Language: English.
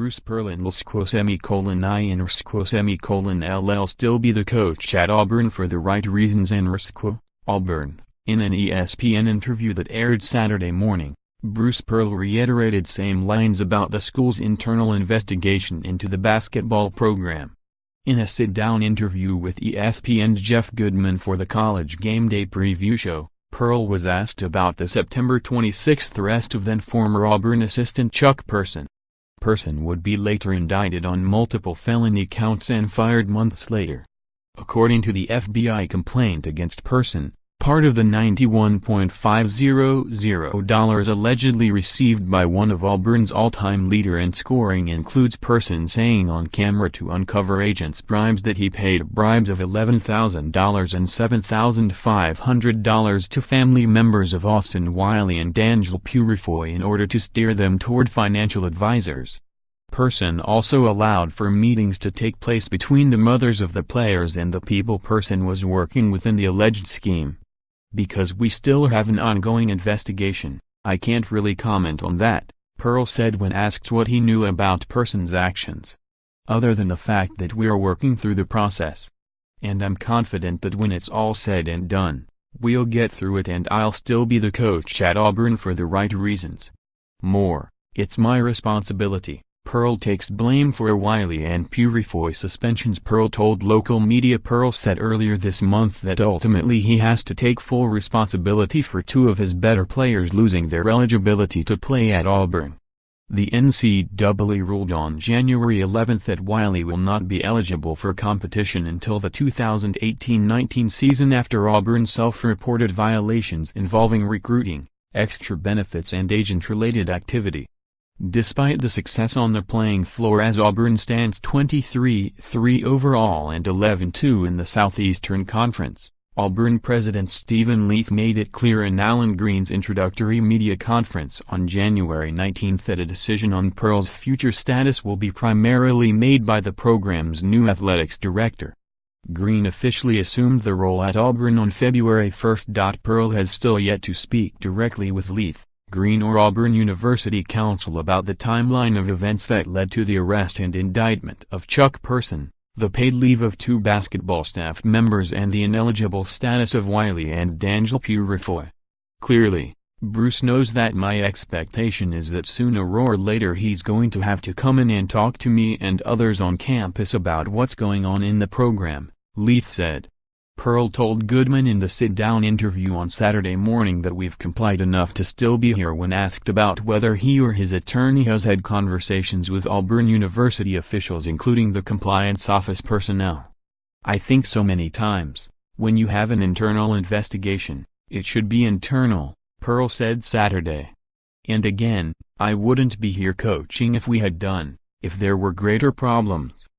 Bruce Pearl and lsquo I&rsquo still be the coach at Auburn for the right reasons and/rsquo, Auburn. In an ESPN interview that aired Saturday morning, Bruce Pearl reiterated same lines about the school's internal investigation into the basketball program. In a sit-down interview with ESPN's Jeff Goodman for the College Gameday preview show, Pearl was asked about the September 26 arrest of then-former Auburn assistant Chuck Person. Person would be later indicted on multiple felony counts and fired months later. According to the FBI complaint against Person, part of the $91,500 allegedly received by one of Auburn's all-time leader in scoring includes Person saying on camera to uncover agents' bribes that he paid bribes of $11,000 and $7,500 to family members of Austin Wiley and Danjel Purifoy in order to steer them toward financial advisors. Person also allowed for meetings to take place between the mothers of the players and the people Person was working with in the alleged scheme. Because we still have an ongoing investigation, I can't really comment on that, Pearl said when asked what he knew about Person's actions. Other than the fact that we're working through the process. And I'm confident that when it's all said and done, we'll get through it and I'll still be the coach at Auburn for the right reasons. More, it's my responsibility. Pearl takes blame for Wiley and Purifoy suspensions. Pearl told local media Pearl said earlier this month that ultimately he has to take full responsibility for two of his better players losing their eligibility to play at Auburn. The NCAA ruled on January 11 that Wiley will not be eligible for competition until the 2018-19 season after Auburn's self-reported violations involving recruiting, extra benefits and agent-related activity. Despite the success on the playing floor as Auburn stands 23-3 overall and 11-2 in the Southeastern Conference, Auburn President Stephen Leath made it clear in Alan Green's introductory media conference on January 19 that a decision on Pearl's future status will be primarily made by the program's new athletics director. Green officially assumed the role at Auburn on February 1. Pearl has still yet to speak directly with Leath, Green or Auburn University counsel about the timeline of events that led to the arrest and indictment of Chuck Person, the paid leave of two basketball staff members and the ineligible status of Wiley and Danjel Purifoy. Clearly, Bruce knows that my expectation is that sooner or later he's going to have to come in and talk to me and others on campus about what's going on in the program, Leath said. Pearl told Goodman in the sit-down interview on Saturday morning that we've complied enough to still be here when asked about whether he or his attorney has had conversations with Auburn University officials including the compliance office personnel. I think so many times, when you have an internal investigation, it should be internal, Pearl said Saturday. And again, I wouldn't be here coaching if we had done, if there were greater problems.